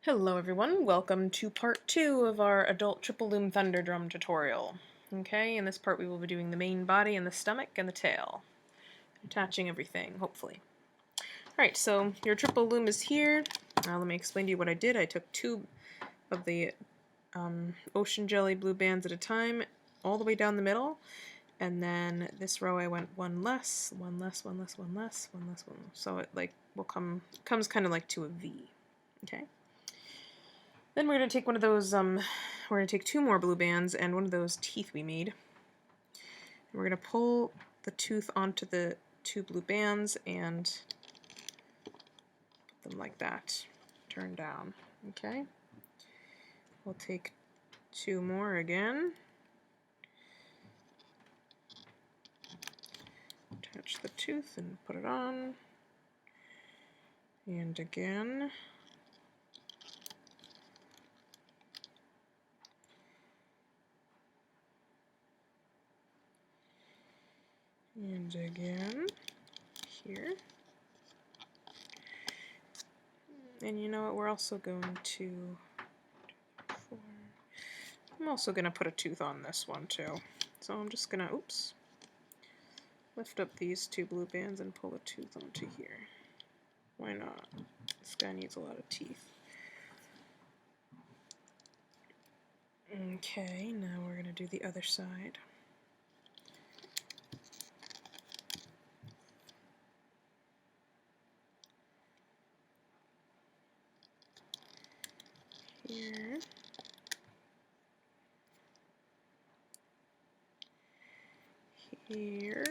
Hello everyone, welcome to part 2 of our adult triple loom Thunderdrum tutorial. Okay, in this part we will be doing the main body and the stomach and the tail. Attaching everything, hopefully. Alright, so your triple loom is here. Let me explain to you what I did. I took 2 of the ocean jelly blue bands at a time, all the way down the middle, and then this row I went one less, one less, one less, one less, one less, one less. So it like comes kind of like to a V. Okay. Then we're going to take one of those, we're going to take 2 more blue bands and one of those teeth we made. And we're going to pull the tooth onto the 2 blue bands and put them like that, turn down. Okay. We'll take 2 more again. Attach the tooth and put it on. And again. And again, here. And you know what, we're also going to, I'm also going to put a tooth on this one too. So I'm just going to, lift up these 2 blue bands and pull a tooth onto here. Why not? This guy needs a lot of teeth. Okay, now we're going to do the other side. Here. Here.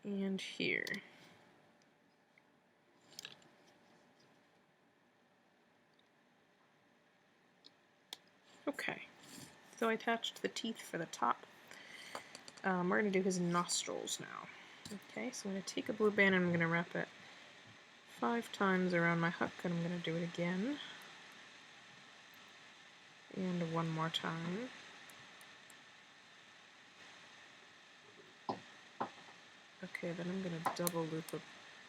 And here. Okay, so I attached the teeth for the top. We're going to do his nostrils now. Okay, so I'm going to take a blue band and I'm going to wrap it 5 times around my hook, and I'm going to do it again. And 1 more time. Okay, then I'm going to double loop a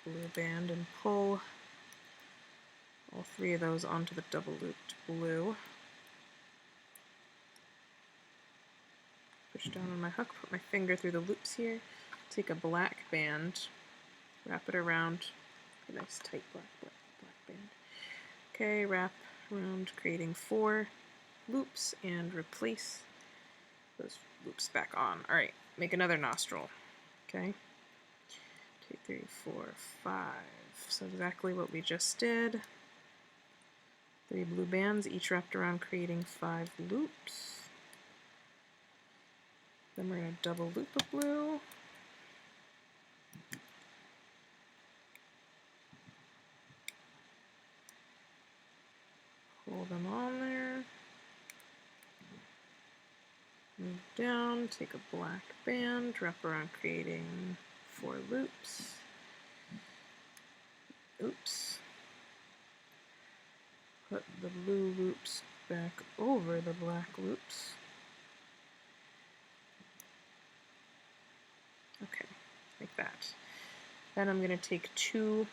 blue band and pull all 3 of those onto the double looped blue. Push down on my hook, put my finger through the loops here, take a black band, wrap it around, a nice tight black band. Okay, wrap around, creating 4 loops, and replace those loops back on. Alright, make another nostril. Okay, 2, 3, 4, 5. So exactly what we just did. 3 blue bands, each wrapped around, creating 5 loops. Then we're going to double loop a blue. Pull them on there. Move down, take a black band, wrap around, creating 4 loops. Oops. Put the blue loops back over the black loops. Okay, like that. Then I'm going to take 2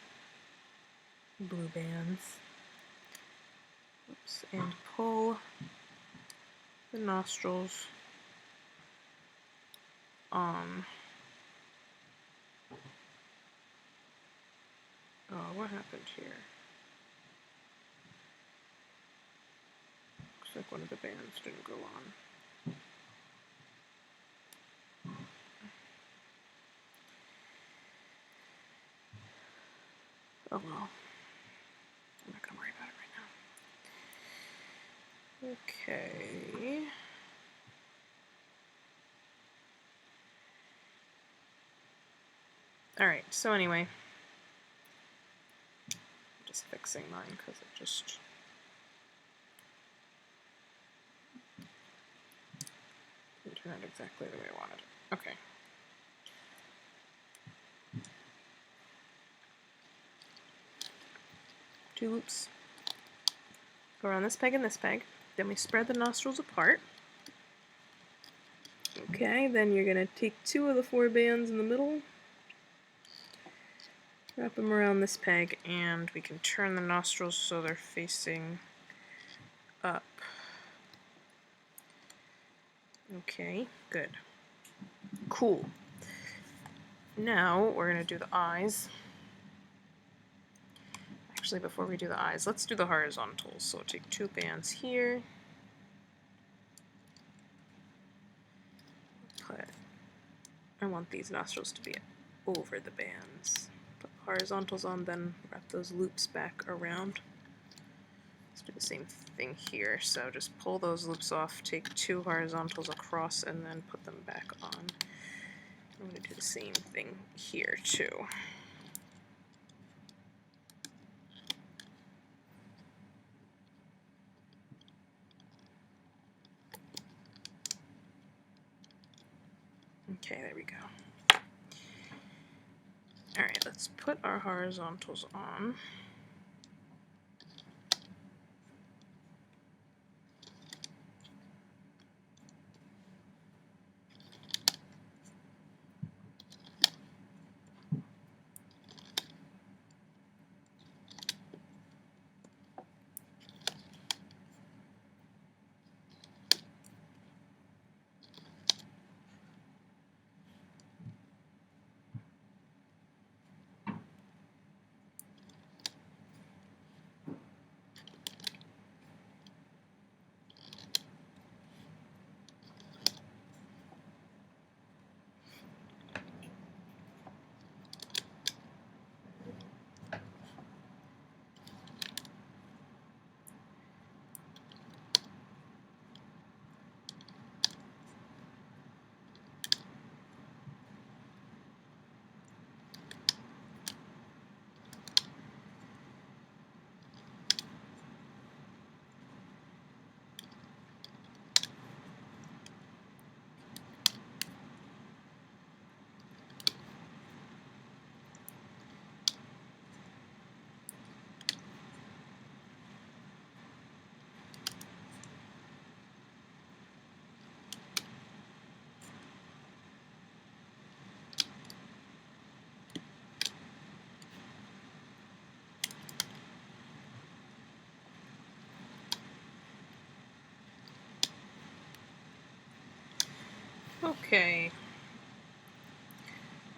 blue bands, and pull the nostrils on. Oh, what happened here? Looks like one of the bands didn't go on. Oh well, I'm not going to worry about it right now. Okay. Alright, so anyway, I'm just fixing mine because it just didn't turn out exactly the way I wanted it. Okay. 2 loops. Go around this peg and this peg. Then we spread the nostrils apart. Okay, then you're going to take 2 of the 4 bands in the middle, wrap them around this peg, and we can turn the nostrils so they're facing up. Okay, good. Cool. Now we're going to do the eyes. Actually, before we do the eyes, let's do the horizontals. So take 2 bands here. I want these nostrils to be over the bands. Put the horizontals on, then wrap those loops back around. Let's do the same thing here. So just pull those loops off, take 2 horizontals across, and then put them back on. I'm going to do the same thing here too. Okay, there we go. Alright, let's put our horizontals on. Okay,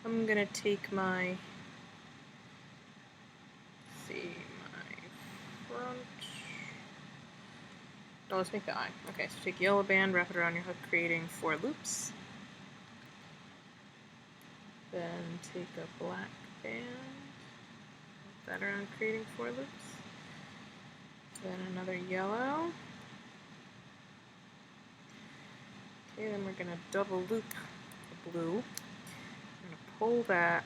I'm gonna take my, my front, no, let's make the eye. Okay, so take yellow band, wrap it around your hook, creating 4 loops. Then take a black band, wrap that around, creating 4 loops. Then another yellow. Okay, then we're going to double loop the blue. We're going to pull that,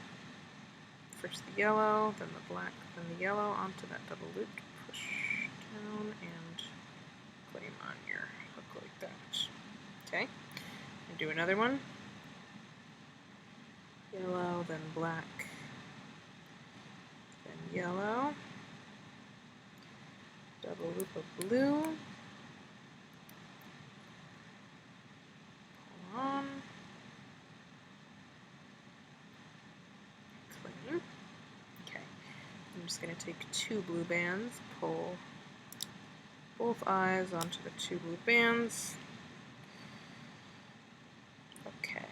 first the yellow, then the black, then the yellow onto that double loop. Push down and claim on your hook like that. Okay, and do another one. Yellow, then black, then yellow. Double loop of blue. On, clean. Okay, I'm just going to take 2 blue bands, pull both eyes onto the 2 blue bands. Okay,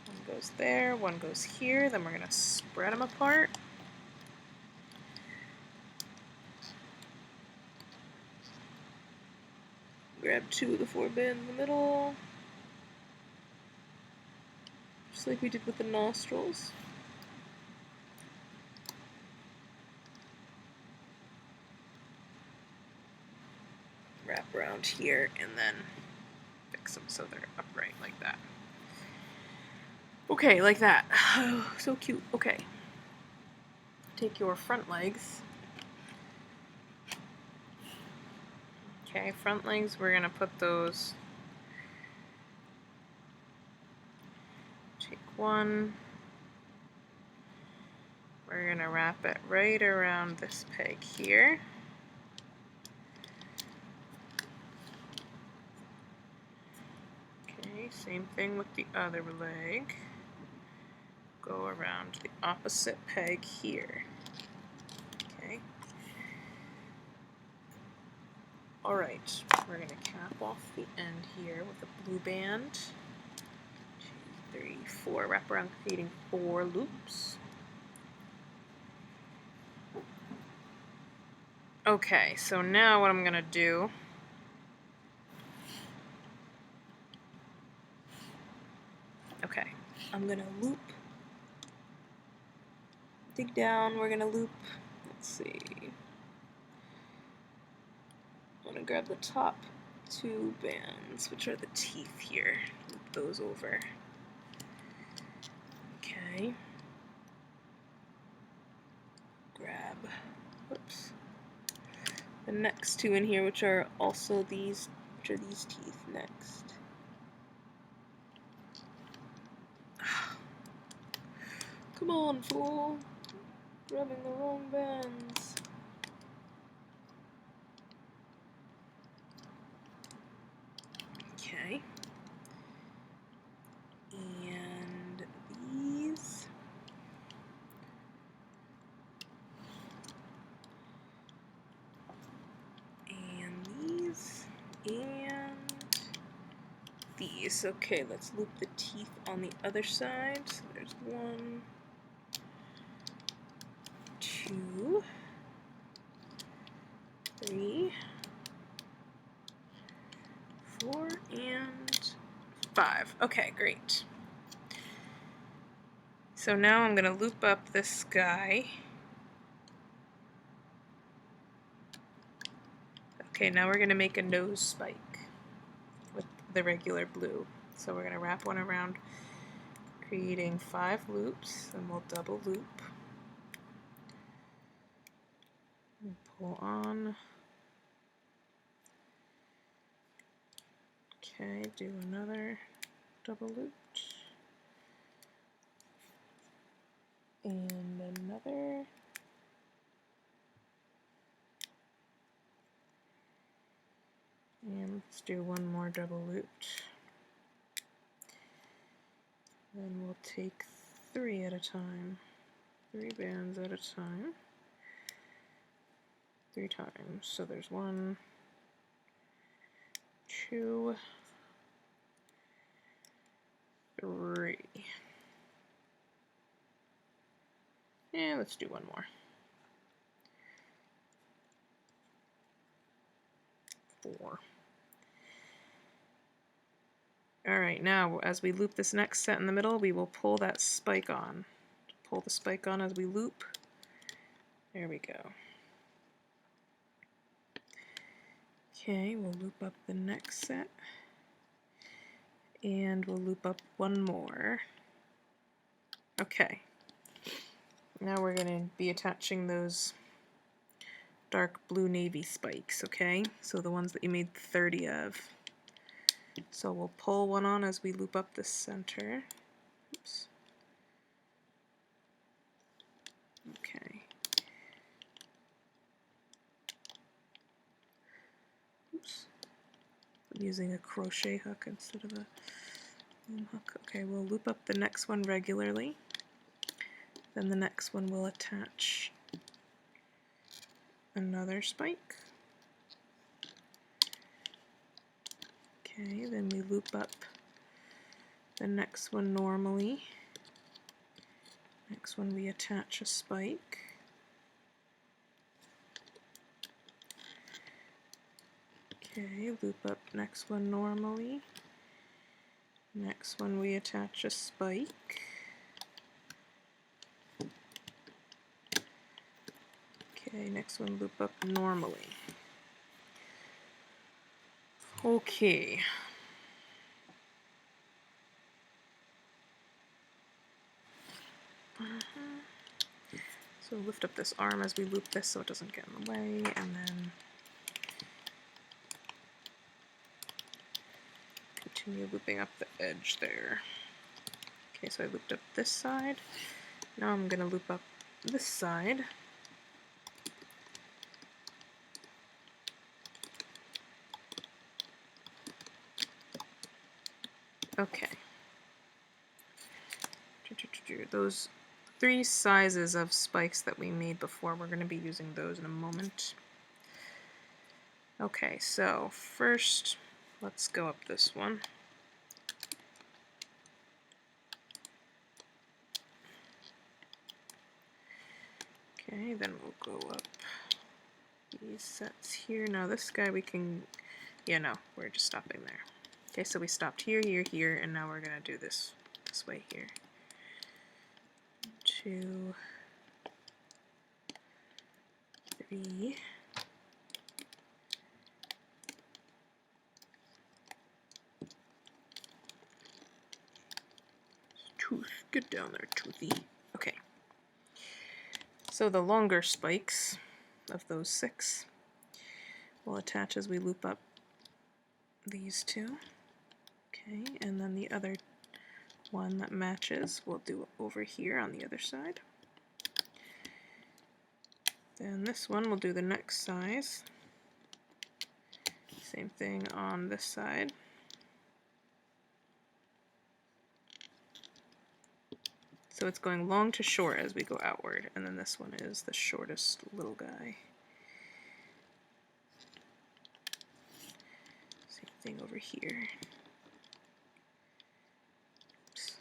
one goes there, one goes here, then we're going to spread them apart. Grab 2 of the 4 bands in the middle, just like we did with the nostrils. Wrap around here and then fix them so they're upright like that. Okay, like that. Oh, so cute. Okay. Take your front legs. Okay, front legs, we're going to put those, take one, we're going to wrap it right around this peg here. Okay, same thing with the other leg. Go around the opposite peg here. Okay. Alright, we're going to cap off the end here with a blue band. 2, 3, 4. Wrap around, creating 4 loops. Okay, so now what I'm going to do, okay, I'm going to loop, dig down, we're going to loop, let's see, I'm going to grab the top 2 bands, which are the teeth here, loop those over. Okay, grab, whoops, the next 2 in here, which are also these, teeth next. Come on, fool! Grabbing the wrong bands. Okay. And these. And these. And these. Okay, let's loop the teeth on the other side. So there's 1, 2, 3, 4, and 5. Okay, great. So now I'm going to loop up this guy. Okay, now we're going to make a nose spike with the regular blue. So we're going to wrap one around, creating 5 loops, and we'll double loop. And pull on. Okay, do another double loop. And another. And let's do one more double loop. Then we'll take 3 at a time. 3 bands at a time. 3 times. So there's 1, 2, 3. And let's do 1 more. 4. Alright, now as we loop this next set in the middle, we will pull that spike on. Pull the spike on as we loop. There we go. Okay, we'll loop up the next set. And we'll loop up 1 more. Okay. Now we're going to be attaching those dark blue navy spikes, okay? So the ones that you made 30 of. So we'll pull one on as we loop up the center. Oops. Okay. Oops. I'm using a crochet hook instead of a loom hook. Okay, we'll loop up the next one regularly. Then the next one will attach another spike. Okay, then we loop up the next one normally. Next one we attach a spike. Okay, loop up next one normally. Next one we attach a spike. Okay, next one loop up normally. Okay. So lift up this arm as we loop this so it doesn't get in the way, and then continue looping up the edge there. Okay, so I looped up this side. Now I'm going to loop up this side. Okay. Those 3 sizes of spikes that we made before, we're going to be using those in a moment. Okay, so first, let's go up this one. Okay, then we'll go up these sets here. Now this guy we can, yeah, no, we're just stopping there. Okay, so we stopped here, here, here, and now we're gonna do this way here. 2, 3. Tooth, get down there, Toothy. Okay. So the longer spikes of those 6 will attach as we loop up these 2. Okay, and then the other one that matches we'll do over here on the other side. Then this one we'll do the next size. Same thing on this side. So it's going long to short as we go outward, and then this one is the shortest little guy. Same thing over here. Oops.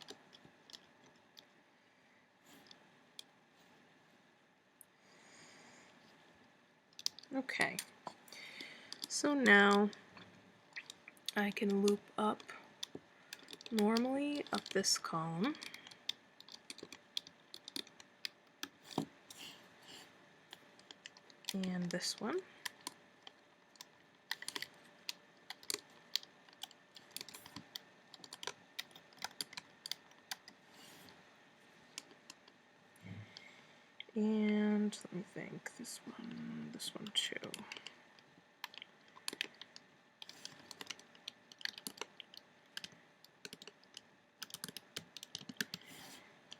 Okay, so now I can loop up normally up this column. And this one. And let me think, this one too.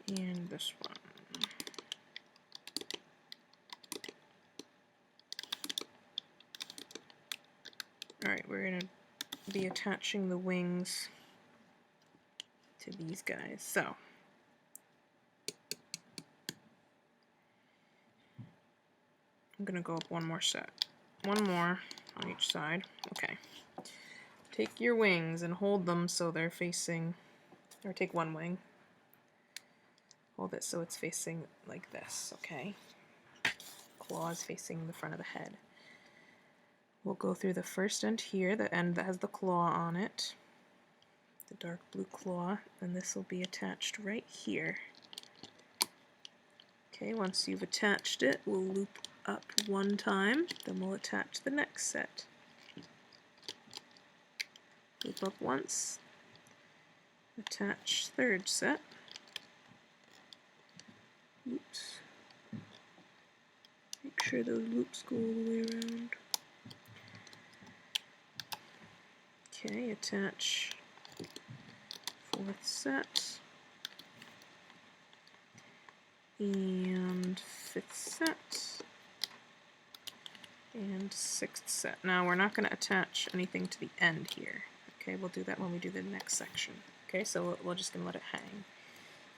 And this one. Alright, we're going to be attaching the wings to these guys. So, I'm going to go up one more set. One more on each side. Okay. Take your wings and hold them so they're facing, or take one wing. Hold it so it's facing like this, okay? Claws facing the front of the head. We'll go through the first end here, the end that has the claw on it, the dark blue claw, and this will be attached right here. Okay, once you've attached it, we'll loop up one time, then we'll attach the next set. Loop up once, attach third set. Oops. Make sure those loops go all the way around. Okay, attach fourth set and fifth set and sixth set. Now we're not going to attach anything to the end here. Okay, we'll do that when we do the next section. Okay, so we're just going to let it hang.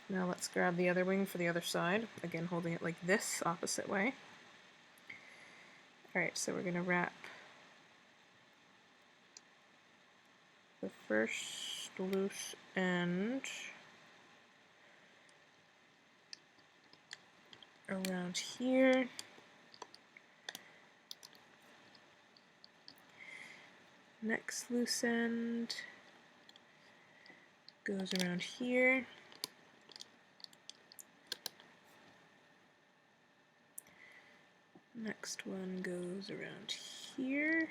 Now let's grab the other wing for the other side, again holding it like this, opposite way. Alright, so we're going to wrap the first loose end around here. Next loose end goes around here. Next one goes around here.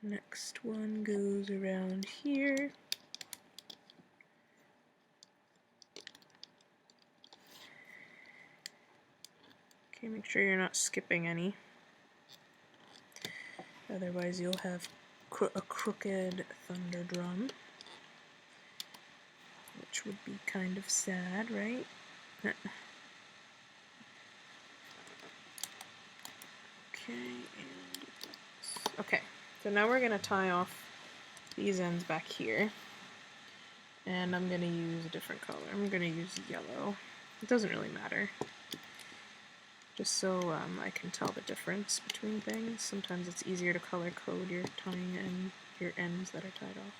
Next one goes around here. Okay, make sure you're not skipping any. Otherwise you'll have a crooked Thunderdrum, which would be kind of sad, right? Okay, so now we're going to tie off these ends back here, and I'm going to use a different color. I'm going to use yellow. It doesn't really matter, just so I can tell the difference between things. Sometimes it's easier to color code your tying and your ends that are tied off.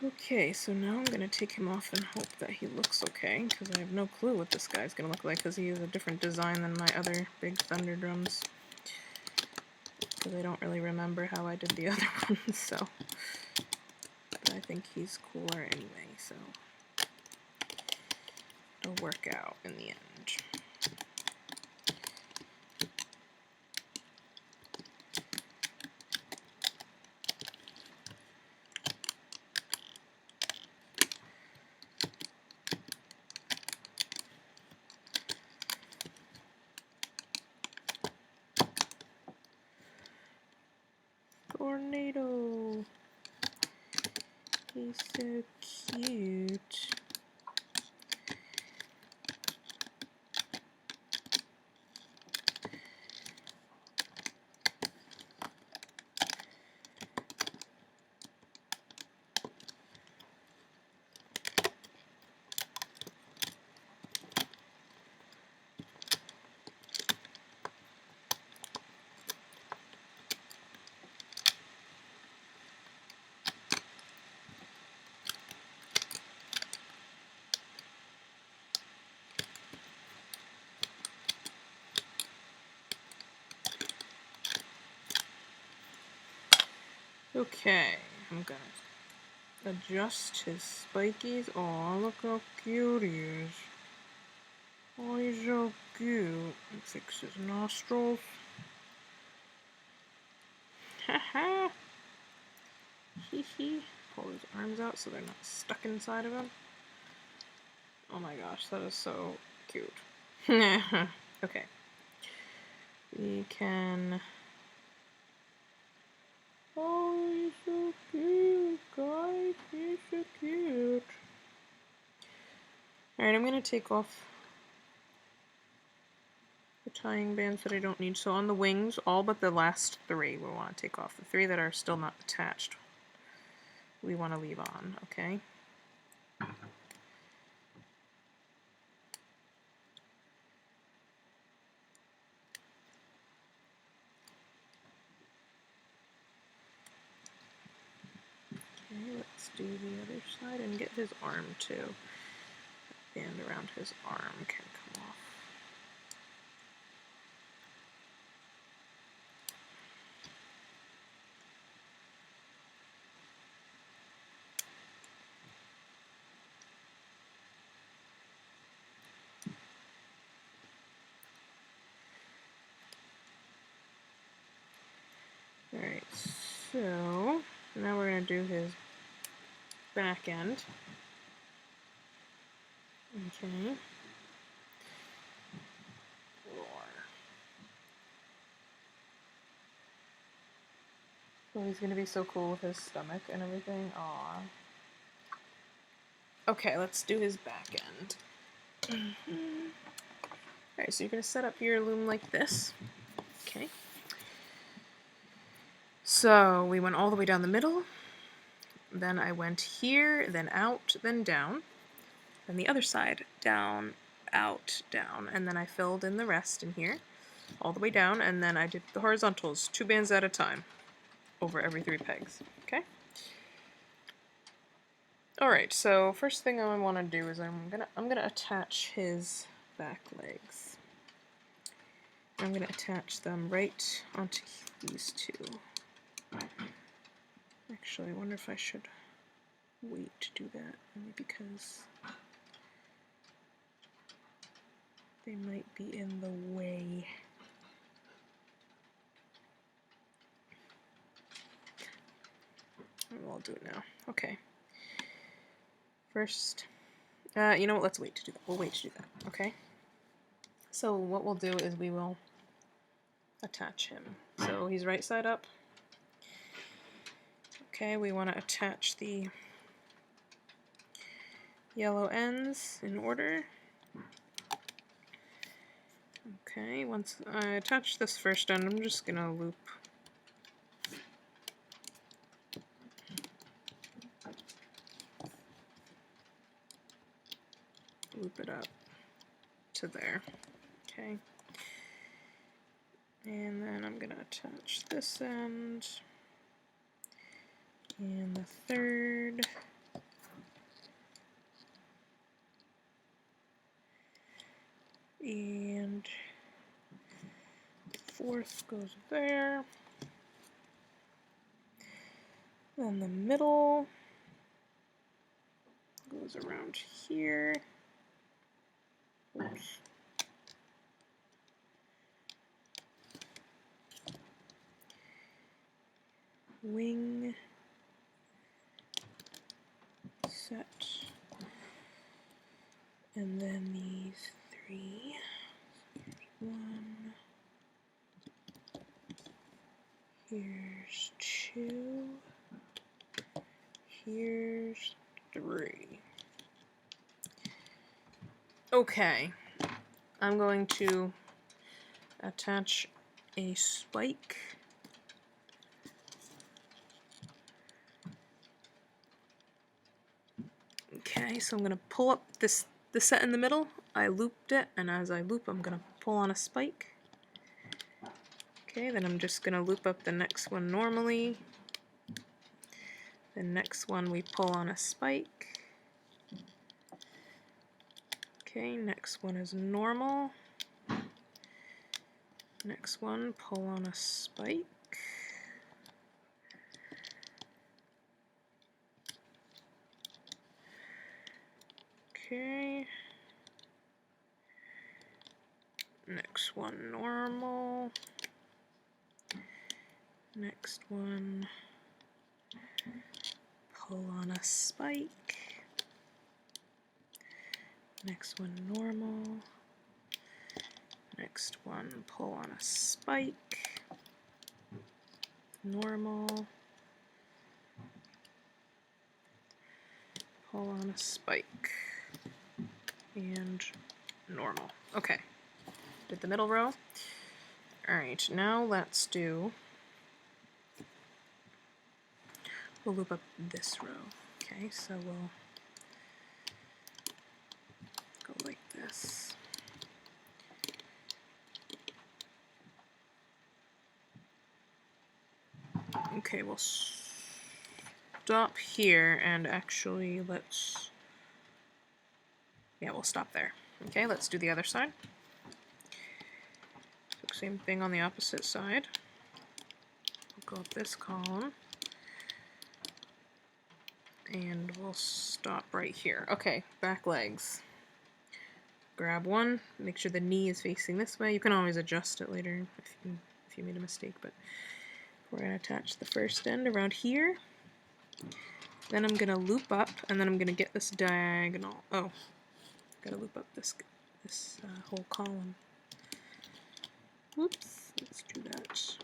Okay, so now I'm going to take him off and hope that he looks okay, because I have no clue what this guy's going to look like, because he has a different design than my other big Thunderdrums. Because I don't really remember how I did the other ones, so... But I think he's cooler anyway, so... It'll work out in the end. Tornado. He's so cute. Okay, I'm gonna adjust his spikies. Oh, look how cute he is. Oh, he's so cute. And fix his nostrils. Haha. Hee hee. Pull his arms out so they're not stuck inside of him. Oh my gosh, that is so cute. Okay. We can... Oh, he's so cute, guys. He's so cute. Alright, I'm going to take off the tying bands that I don't need. So on the wings, all but the last three we want to take off. The three that are still not attached, we want to leave on, okay? Okay, let's do the other side and get his arm too. That band around his arm can come off. Alright, so now we're going to do his back end. Okay. Oh, he's going to be so cool with his stomach and everything. Aww. Okay, let's do his back end. Alright, so you're going to set up your loom like this. Okay. So we went all the way down the middle, then I went here, then out, then down, then the other side, down, out, down, and then I filled in the rest in here, all the way down, and then I did the horizontals, 2 bands at a time, over every 3 pegs, okay? Alright, so first thing I want to do is I'm gonna attach his back legs. I'm gonna attach them right onto these two. Actually, I wonder if I should wait to do that, only because they might be in the way. I'll do it now. Okay. First, you know what? Let's wait to do that. We'll wait to do that. Okay. So what we'll do is we will attach him. So he's right side up. Okay, we want to attach the yellow ends in order. Okay, once I attach this first end, I'm just gonna loop it up to there. Okay. And then I'm gonna attach this end and the third. And the fourth goes there. Then the middle goes around here. Oops. Wing set, and then these three. One. Here's two. Here's three. Okay, I'm going to attach a spike. Okay, so I'm going to pull up the set in the middle. I looped it, and as I loop, I'm going to pull on a spike. Okay, then I'm just going to loop up the next one normally. The next one we pull on a spike. Okay, next one is normal. Next one, pull on a spike. Okay. Next one, normal. Next one, pull on a spike. Next one, normal. Next one, pull on a spike. Normal. Pull on a spike. And normal. Okay. Did the middle row. Alright, now let's do... We'll loop up this row. Okay, so we'll go like this. Okay, we'll stop here and actually we'll stop there. Okay, let's do the other side. So same thing on the opposite side. We'll go up this column. And we'll stop right here. Okay, back legs. Grab one, make sure the knee is facing this way. You can always adjust it later if you made a mistake, but we're going to attach the first end around here. Then I'm going to loop up, and then I'm going to get this diagonal. Oh, got to loop up this whole column. Whoops, let's do that.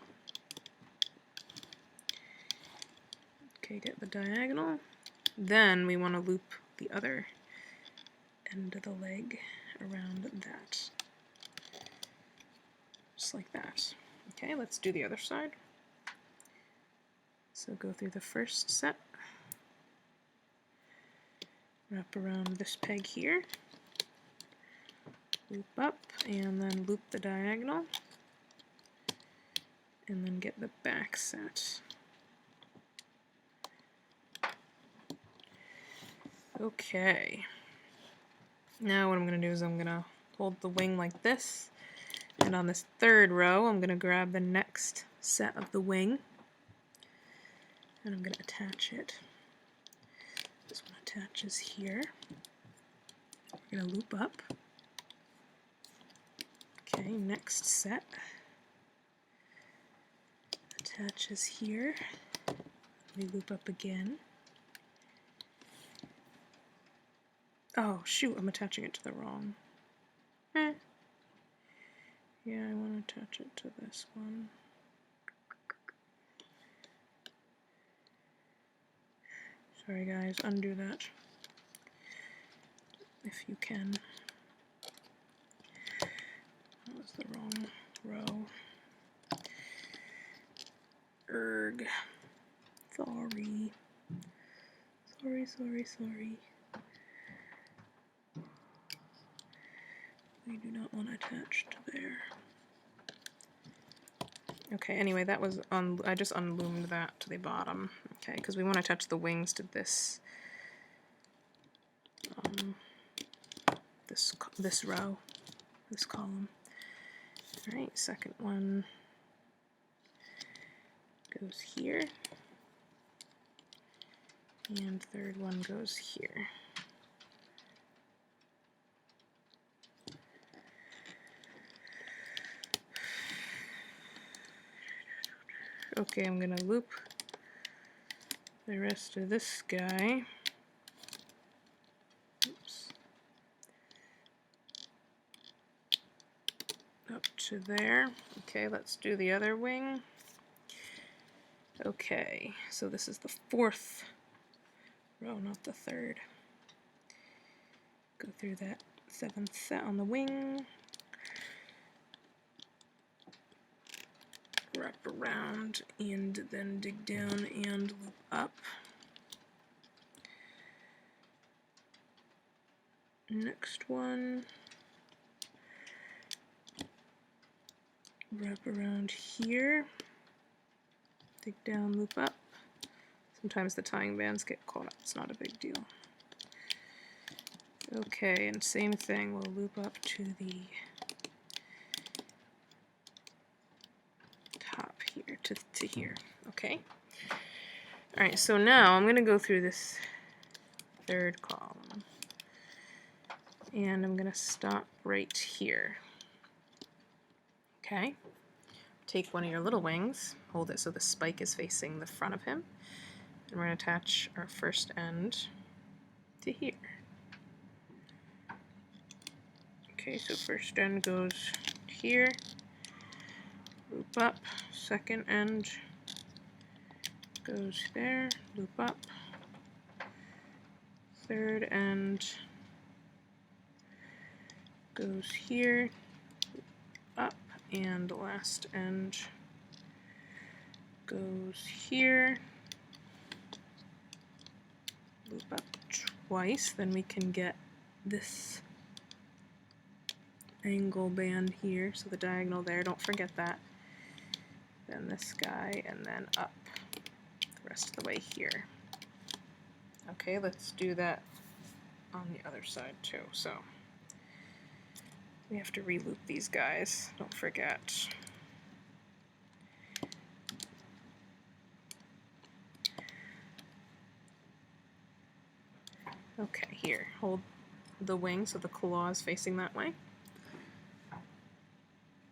Okay, get the diagonal. Then we want to loop the other end of the leg around that. Just like that. Okay, let's do the other side. So go through the first set. Wrap around this peg here. Loop up, and then loop the diagonal. And then get the back set. Okay, now what I'm going to do is I'm going to hold the wing like this, and on this third row I'm going to grab the next set of the wing, and I'm going to attach it attaches here. We're going to loop up. Okay, next set attaches here. We loop up again. Oh shoot, I'm attaching it to the wrong. Yeah, I want to attach it to this one. Sorry guys, undo that if you can. That was the wrong row. Erg. Sorry. Sorry. We do not want attached there. Okay, anyway, that was on. I just unloomed that to the bottom. Okay, because we want to attach the wings to this this row, this column. All right, second one goes here, and third one goes here. Okay, I'm gonna loop the rest of this guy. Oops. Up to there. Okay, let's do the other wing. Okay, so this is the fourth row, not the third. Go through that seventh set on the wing. Wrap around and then dig down and loop up. Next one, wrap around here, dig down, loop up. Sometimes the tying bands get caught up, it's not a big deal. Okay, and same thing, we'll loop up to the top here, to here, okay? Alright, so now I'm going to go through this third column, and I'm going to stop right here. Okay? Take one of your little wings, hold it so the spike is facing the front of him, and we're going to attach our first end to here. Okay, so first end goes here, loop up, second end goes there, loop up, third end goes here, loop up, and the last end goes here, loop up twice, then we can get this angle band here, so the diagonal there, don't forget that. Then this guy, and then up the rest of the way here. Okay, let's do that on the other side too. So we have to re-loop these guys, don't forget. Okay, here, hold the wing so the claw is facing that way.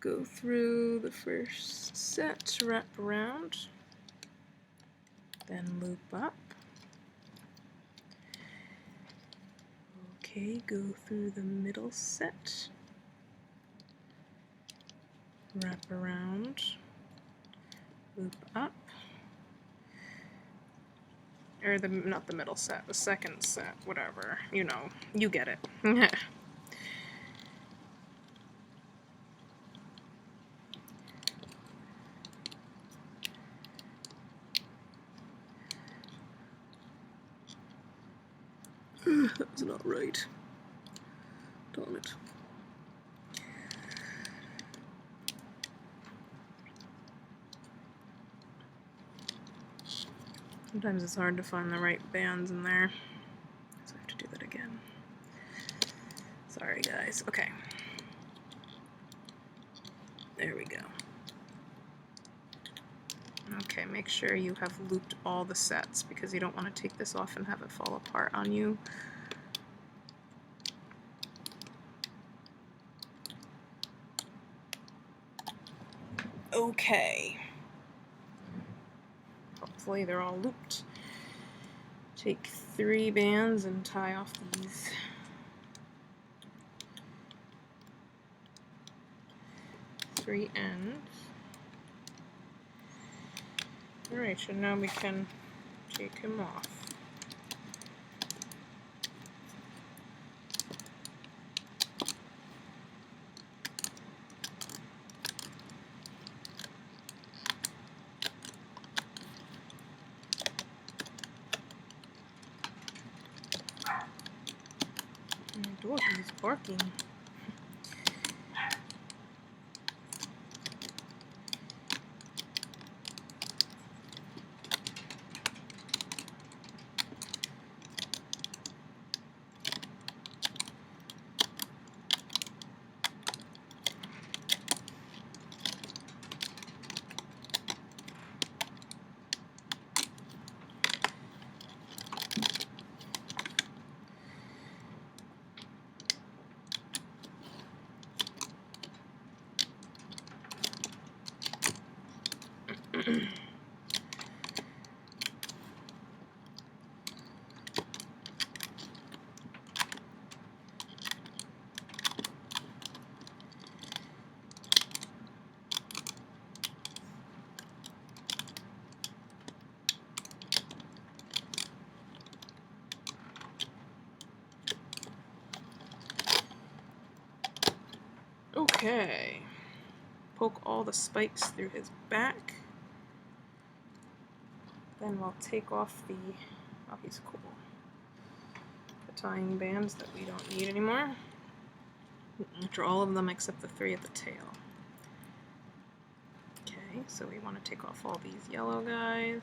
Go through the first set, wrap around, then loop up. Okay, go through the middle set, wrap around, loop up, or not the middle set, the second set, whatever, you know, you get it. That's not right. Darn it. Sometimes it's hard to find the right bands in there, so I have to do that again. Sorry guys. Okay. There we go. Okay, make sure you have looped all the sets because you don't want to take this off and have it fall apart on you. Okay. Hopefully they're all looped. Take 3 bands and tie off these. Three ends. Alright, so now we can take him off. My dog is barking. Okay. Poke all the spikes through his back. Then we'll take off the, oh, he's cool, the tying bands that we don't need anymore, which are all of them except the 3 at the tail. Okay, so we want to take off all these yellow guys.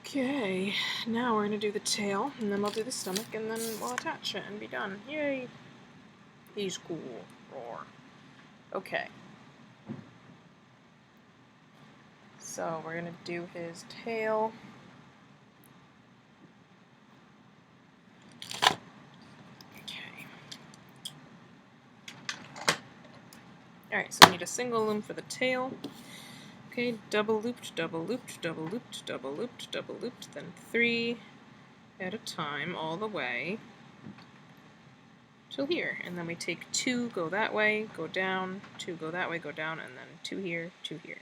Okay, now we're going to do the tail, and then we'll do the stomach, and then we'll attach it and be done. Yay! He's cool. Roar. Okay. So we're going to do his tail. Okay. Alright, so we need a single loom for the tail. Okay, double looped, double looped, double looped, double looped, double looped, then 3 at a time all the way till here. And then we take 2, go that way, go down, 2, go that way, go down, and then 2 here, 2 here.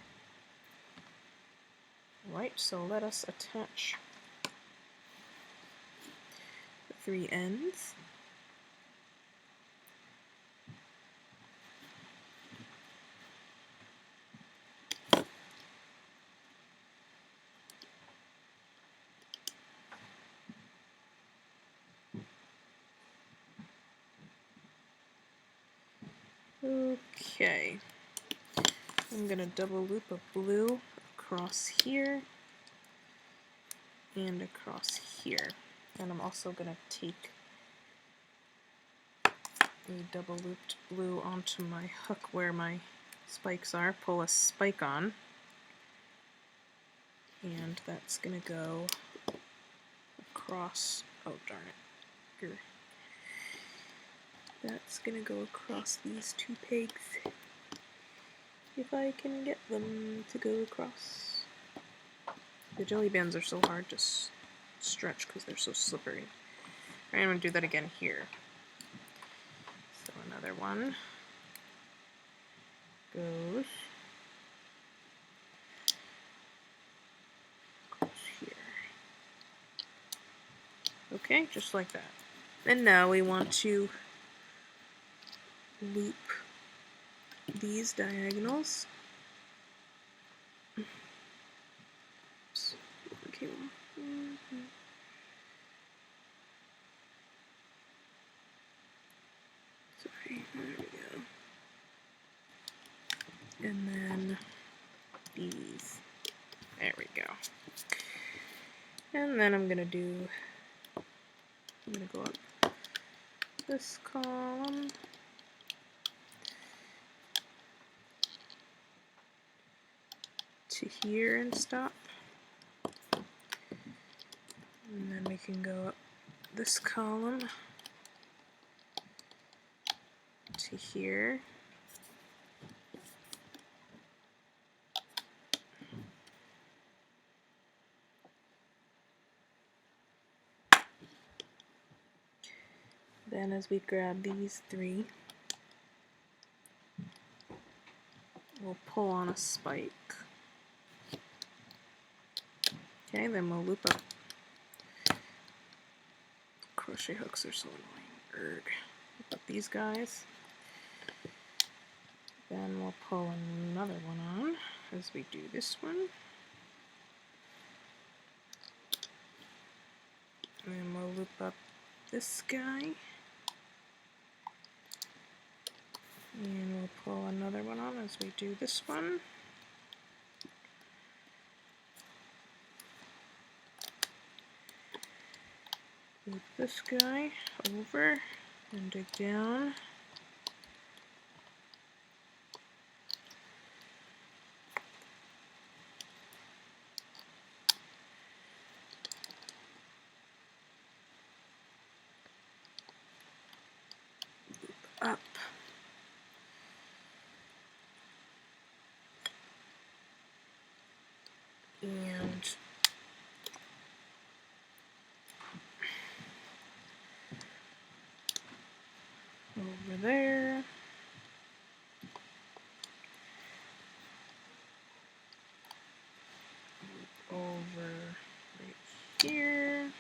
Right, so let us attach the 3 ends. Okay, I'm going to double loop a blue across here and across here. And I'm also going to take a double looped blue onto my hook where my spikes are, pull a spike on, and that's going to go across, oh darn it, here. That's going to go across these two pegs, if I can get them to go across. The jelly bands are so hard to stretch because they're so slippery. Alright, I'm going to do that again here. So another one goes across here. Okay, just like that. And now we want to loop these diagonals. Oops. Okay. Sorry, there we go. And then these. There we go. And then I'm gonna go up this column. To here and stop. And then we can go up this column to here. Then as we grab these three, we'll pull on a spike. Okay, then we'll loop up. Crochet hooks are so annoying. Loop up these guys. Then we'll pull another one on as we do this one. And then we'll loop up this guy. And we'll pull another one on as we do this one. Loop this guy over and dig down. Loop up. And over there. Over right here.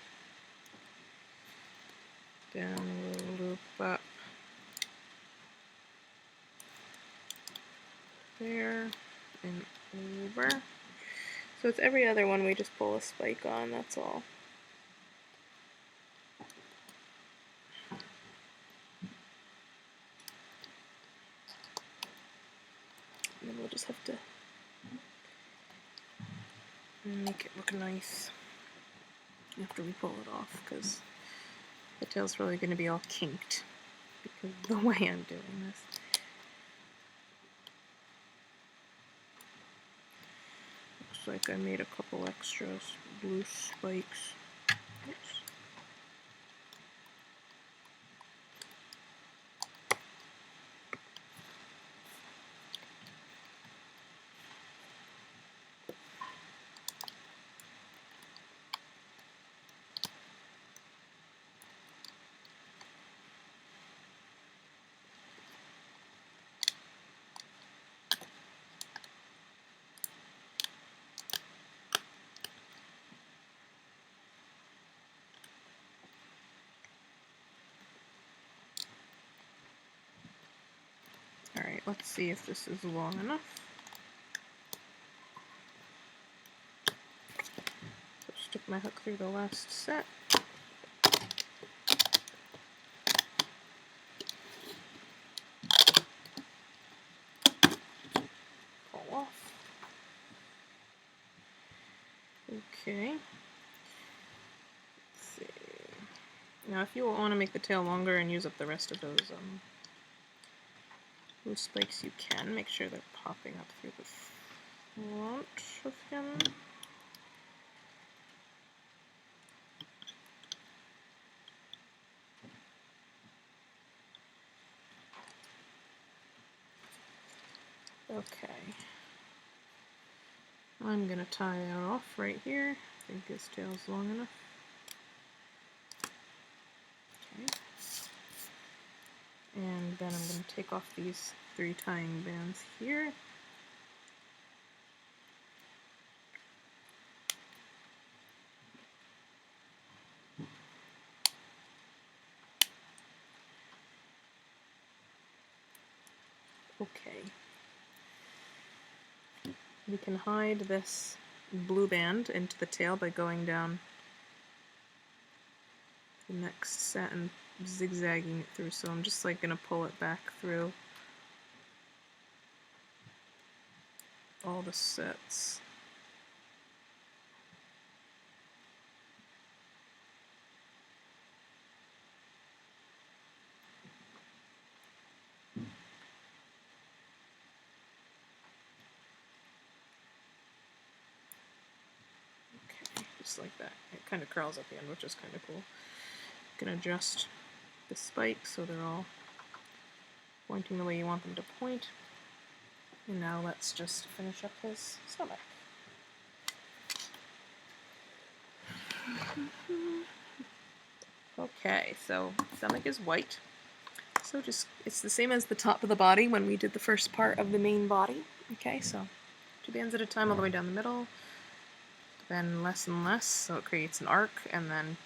Then we'll loop up there and over. So it's every other one we just pull a spike on, that's all. And then we'll just have to make it look nice after we pull it off, because the tail's really going to be all kinked because of the way I'm doing this. Looks like I made a couple extra blue spikes. Oops. Alright, let's see if this is long enough. So stick my hook through the last set. Okay. Let's see. Now, if you want to make the tail longer and use up the rest of those spikes, you can. Make sure they're popping up through the front of him. Okay. I'm gonna tie it off right here. I think his tail's long enough. Okay. And then I'm gonna take off these 3 tying bands here. Okay. We can hide this blue band into the tail by going down the next set and zigzagging it through. So I'm just like gonna pull it back through all the sets. Just like that. It kind of curls at the end, which is kind of cool. You can adjust the spikes so they're all pointing the way you want them to point. And now let's just finish up his stomach. Okay, so stomach is white. So just, it's the same as the top of the body when we did the first part of the main body. Okay, so 2 bands at a time all the way down the middle. Then less and less, so it creates an arc, and then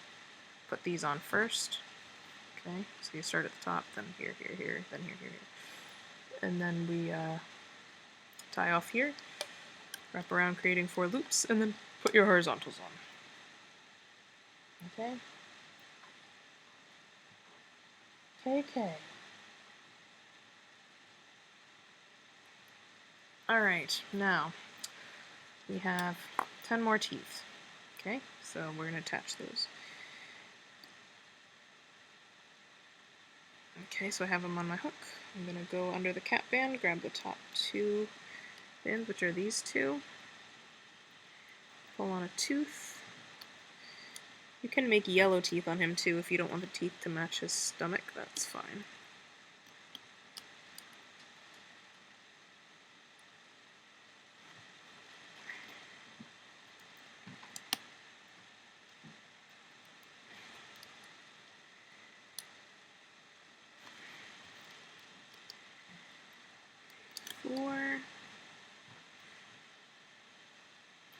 put these on first. Okay, so you start at the top, then here, here, here, then here, here, here. And then we tie off here, wrap around creating 4 loops, and then put your horizontals on. Okay? Okay. Alright, now we have 10 more teeth. Okay, so we're going to attach those. Okay, so I have them on my hook. I'm going to go under the cap band, grab the top 2 bands, which are these 2. Pull on a tooth. You can make yellow teeth on him too if you don't want the teeth to match his stomach, that's fine.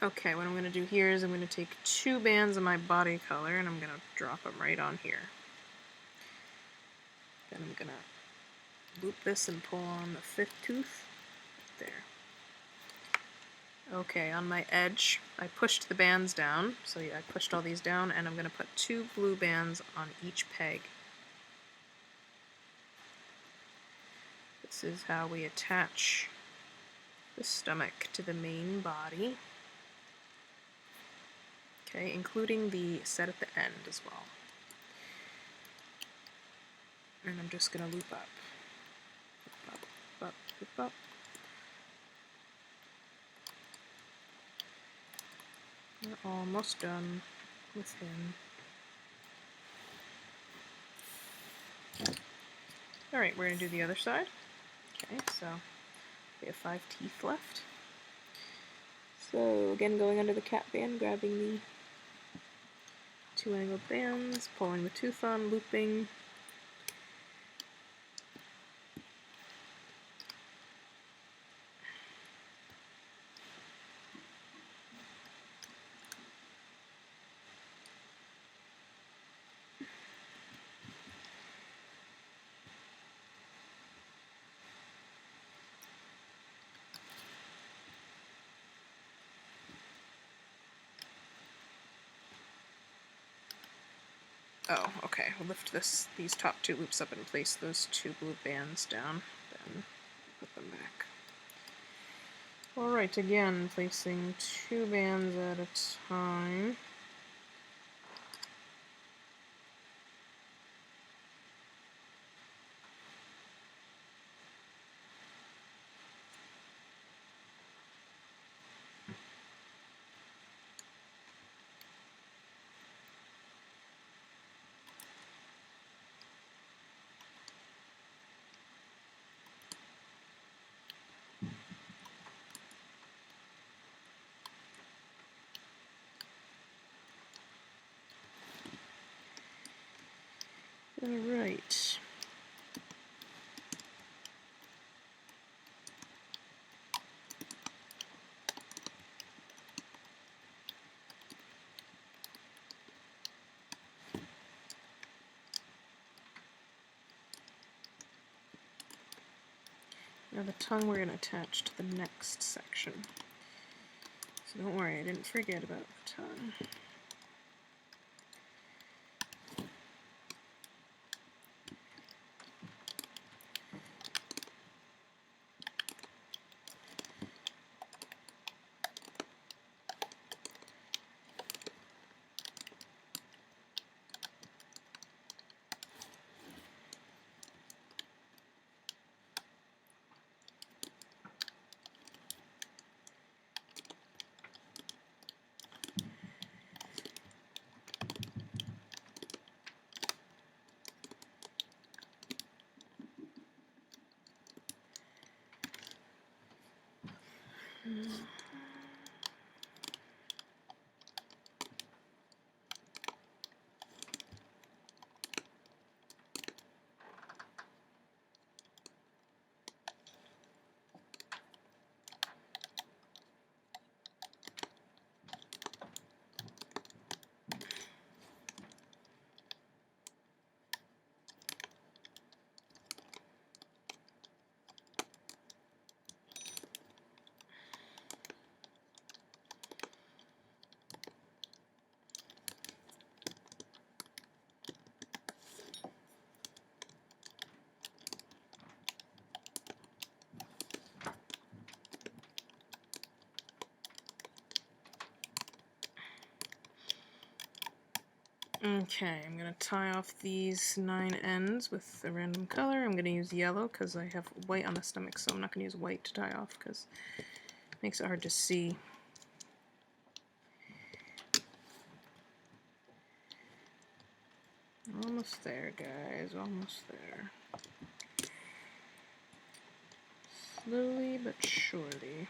Okay, what I'm going to do here is I'm going to take 2 bands of my body color and I'm going to drop them right on here. Then I'm going to loop this and pull on the 5th tooth. There. Okay, on my edge, I pushed the bands down. So yeah, I pushed all these down and I'm going to put 2 blue bands on each peg. This is how we attach the stomach to the main body. Okay, including the set at the end as well. And I'm just going to loop up. Loop up, loop up, loop up. We're almost done with him. Alright, we're going to do the other side. Okay, so we have 5 teeth left. So again, going under the cap band, grabbing the 2 angled bands, pulling the tooth on, looping. Oh, okay. We'll lift these top 2 loops up and place those 2 blue bands down, then put them back. Alright, again, placing 2 bands at a time. Alright. Now the tongue we're going to attach to the next section. So don't worry, I didn't forget about the tongue. Okay, I'm going to tie off these 9 ends with a random color. I'm going to use yellow because I have white on the stomach, so I'm not going to use white to tie off because it makes it hard to see. Almost there, guys, almost there. Slowly but surely.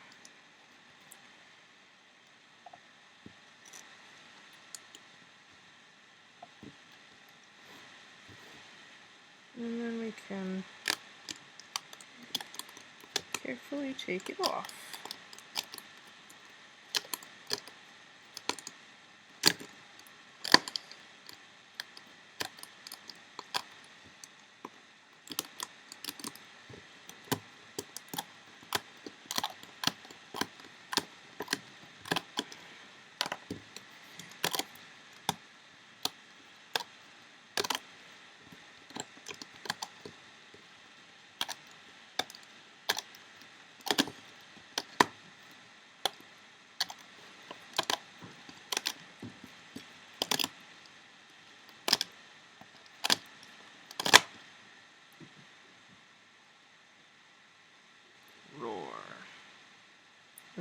And then we can carefully take it off.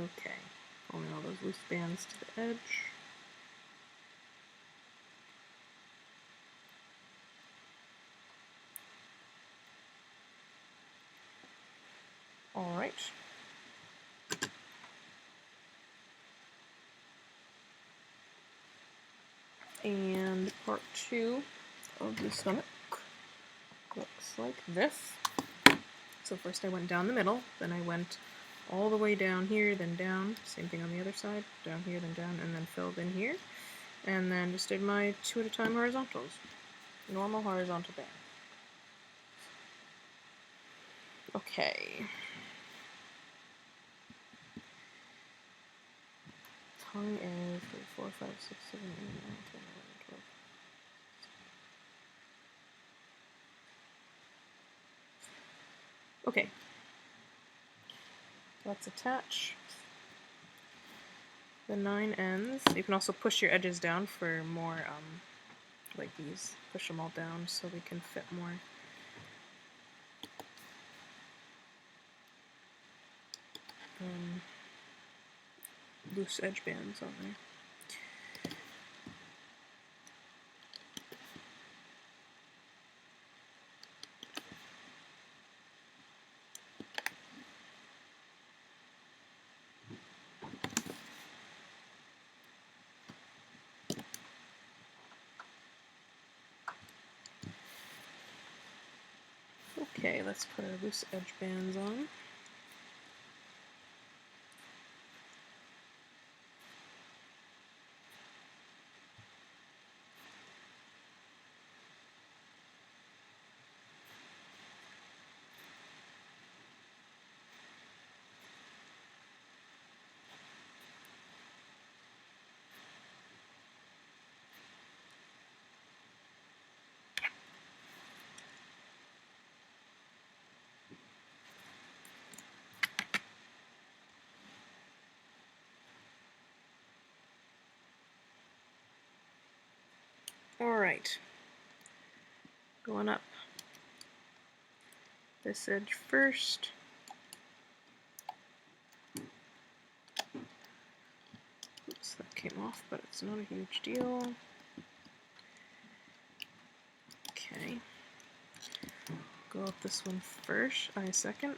Okay, pulling all those loose bands to the edge. All right. And part 2 of the stomach looks like this. So first I went down the middle, then I went all the way down here, then down, same thing on the other side, down here, then down, and then filled in here, and then just did my 2 at a time horizontals, normal horizontal band. Okay. Tongue is 3, 4, 5, 6, 7, 8, 9, 10, 11, 12. Okay. Let's attach the 9 ends. You can also push your edges down for more, like these. Push them all down so we can fit more. Loose edge bands on there. Okay, let's put our loose edge bands on. Alright, going up this edge first. Oops, that came off, but it's not a huge deal. Okay, go up this one first, second.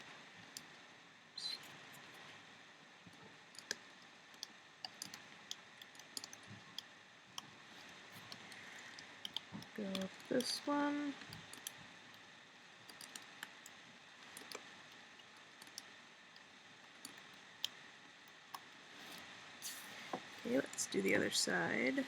Go up this one. Okay, let's do the other side.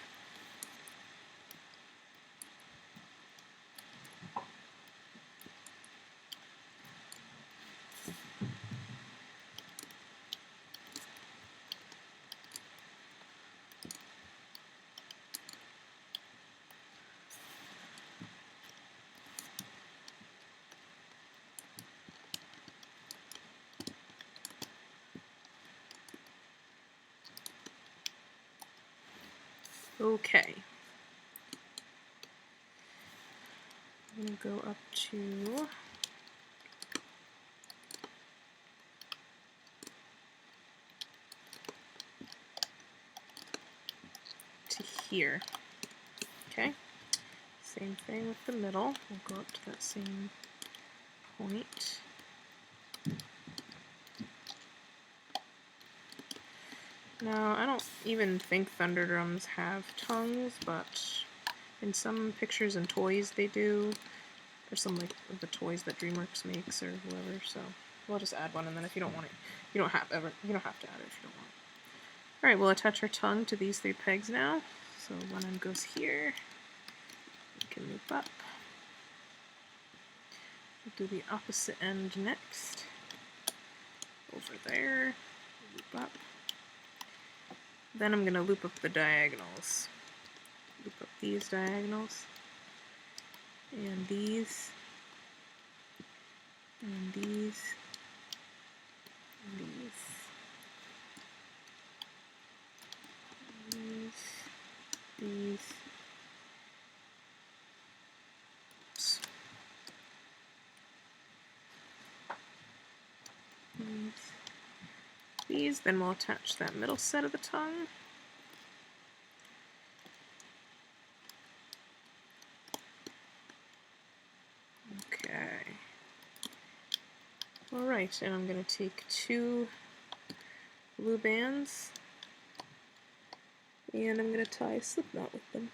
Okay. I'm going to go up to here. Okay. Same thing with the middle. We'll go up to that same point. Now, I don't even think Thunderdrums have tongues, but in some pictures and toys they do. Or some like the toys that DreamWorks makes or whoever. So we'll just add one, and then if you don't want it, you don't have to add it if you don't want it. All right, we'll attach our tongue to these 3 pegs now. So one end goes here. We can loop up. We'll do the opposite end next. Over there. Loop up. Then I'm going to loop up the diagonals. Loop up these diagonals. And these. And these. And these. These. Oops. These. Then we'll attach that middle set of the tongue. Okay. Alright, and I'm going to take 2 blue bands and I'm going to tie a slip knot with them.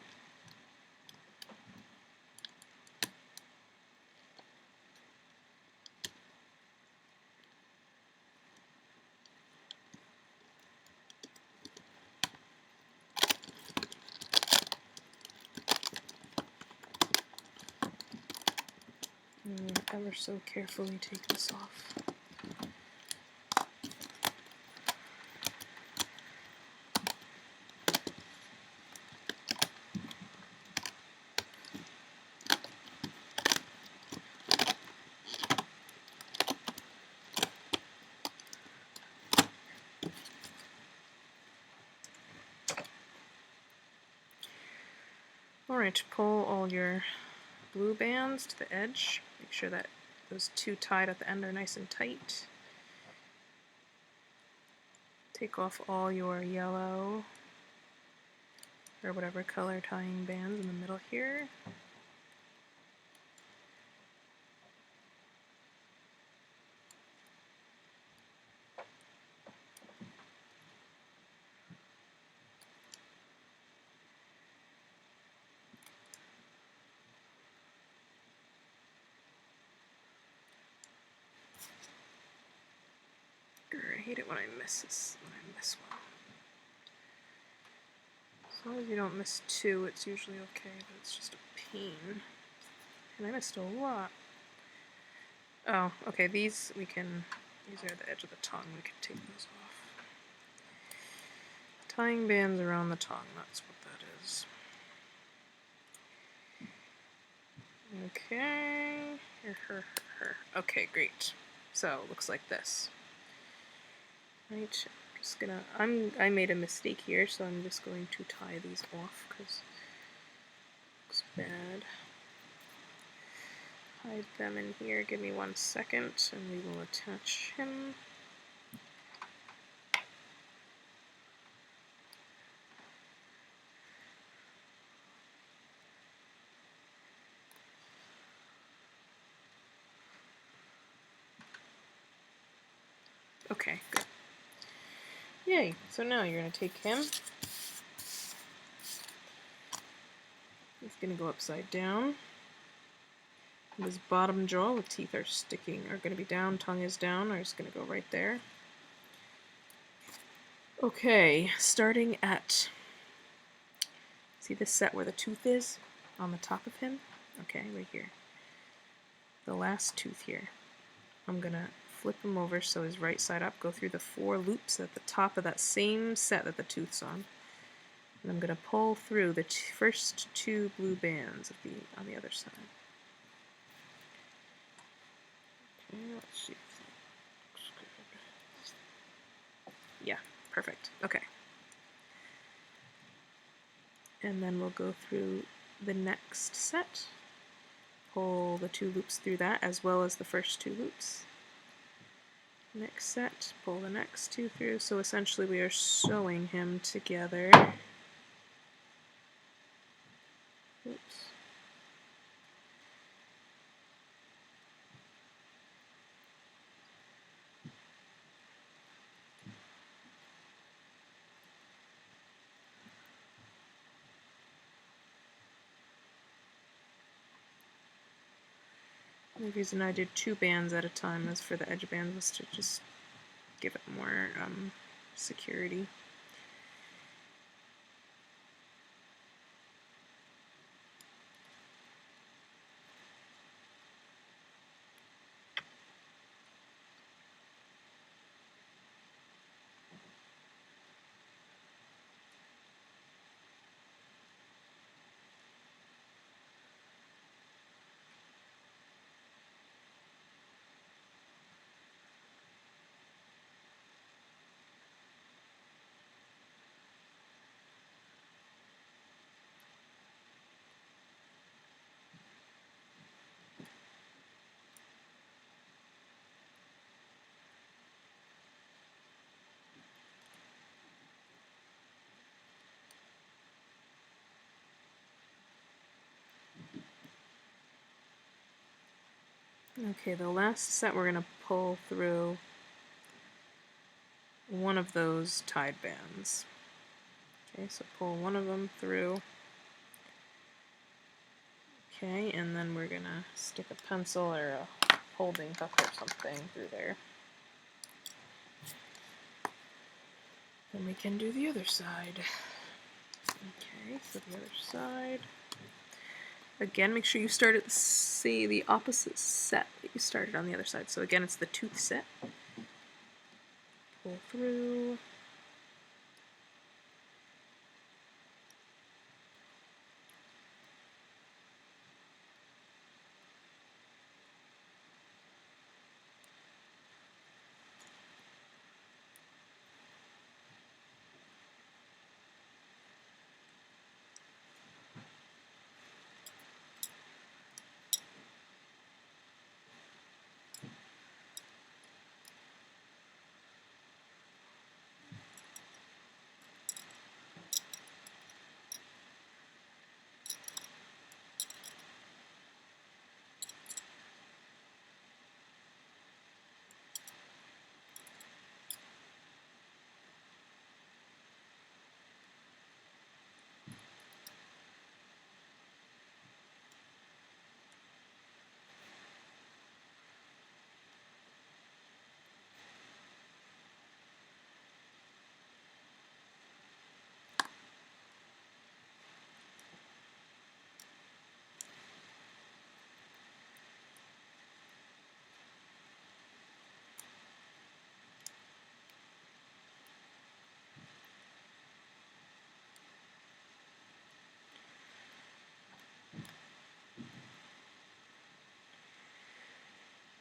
And ever so carefully take this off. Alright, pull all your blue bands to the edge. Make sure that those two tied at the end are nice and tight. Take off all your yellow or whatever color tying bands in the middle here. I hate it when I miss this, when I miss one. As long as you don't miss two, it's usually okay, but it's just a pain. And I missed a lot. Oh, okay, these we can, these are the edge of the tongue, we can take those off. Tying bands around the tongue, that's what that is. Okay, okay, great. So, looks like this. Right, I'm just gonna, I made a mistake here, so I'm just going to tie these off because it looks bad. Hide them in here, give me 1 second, and we will attach him. Okay, good. Yay, so now you're going to take him. He's going to go upside down. His bottom jaw, the teeth are going to be down, tongue is down, or it's going to go right there. Okay, starting at, see this set where the tooth is on the top of him? Okay, right here. The last tooth here. I'm going to flip him over so he's right side up, go through the 4 loops at the top of that same set that the tooth's on. And I'm going to pull through the first 2 blue bands on the other side. Okay, let's see if that looks good. Yeah, perfect. Okay. And then we'll go through the next set. Pull the 2 loops through that as well as the first 2 loops. Next set, pull the next 2 through. So essentially we are sewing him together. Oops. The reason I did 2 bands at a time is for the edge band was to just give it more security. Okay, the last set we're going to pull through one of those tied bands. Okay, so pull one of them through. Okay, and then we're going to stick a pencil or a holding hook or something through there. Then we can do the other side. Okay, so the other side. Again, make sure you start at the opposite set that you started on the other side. So again, it's the tooth set. Pull through.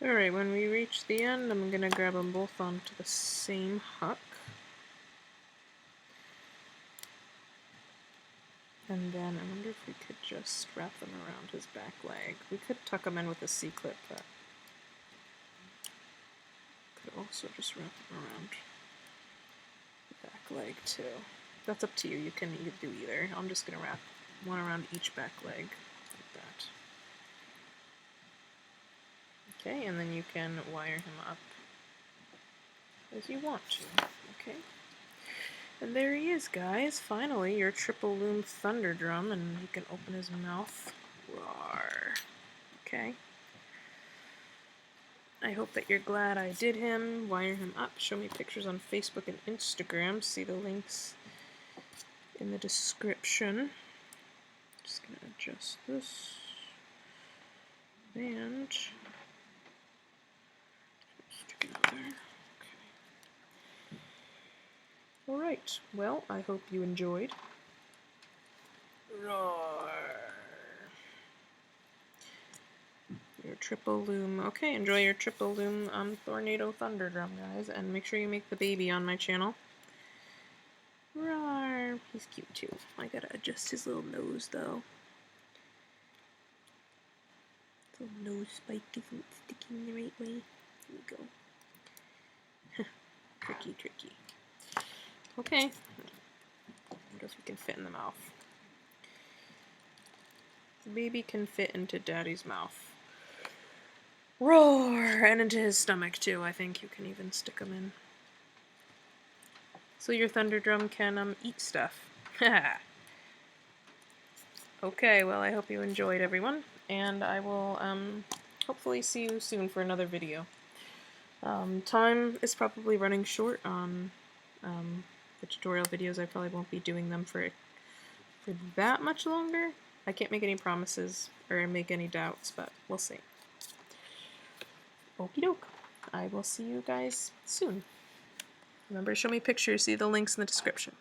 Alright, when we reach the end, I'm going to grab them both onto the same hook. And then I wonder if we could just wrap them around his back leg. We could tuck them in with a C-clip, but could also just wrap them around the back leg too. That's up to you. You can do either. I'm just going to wrap one around each back leg like that. Okay, and then you can wire him up as you want to. Okay. And there he is, guys. Finally, your triple Loom Thunderdrum, and you can open his mouth. Roar. Okay. I hope that you're glad I did him. Wire him up. Show me pictures on Facebook and Instagram. See the links in the description. Just gonna adjust this. And stick it out there. Alright, well, I hope you enjoyed. Roar. Your triple loom. Okay, enjoy your triple loom Tornado Thunderdrum, guys, and make sure you make the baby on my channel. Roar. He's cute too. I gotta adjust his little nose though. His little nose spike isn't sticking the right way. There we go. Tricky, tricky. Okay. I wonder if we can fit in the mouth. The baby can fit into Daddy's mouth. Roar! And into his stomach too. I think you can even stick them in. So your Thunderdrum can eat stuff. Okay, well, I hope you enjoyed, everyone, and I will hopefully see you soon for another video. Time is probably running short on the tutorial videos. I probably won't be doing them for that much longer. I can't make any promises or make any doubts, but we'll see. Okie doke. I will see you guys soon. Remember to show me pictures, see the links in the description.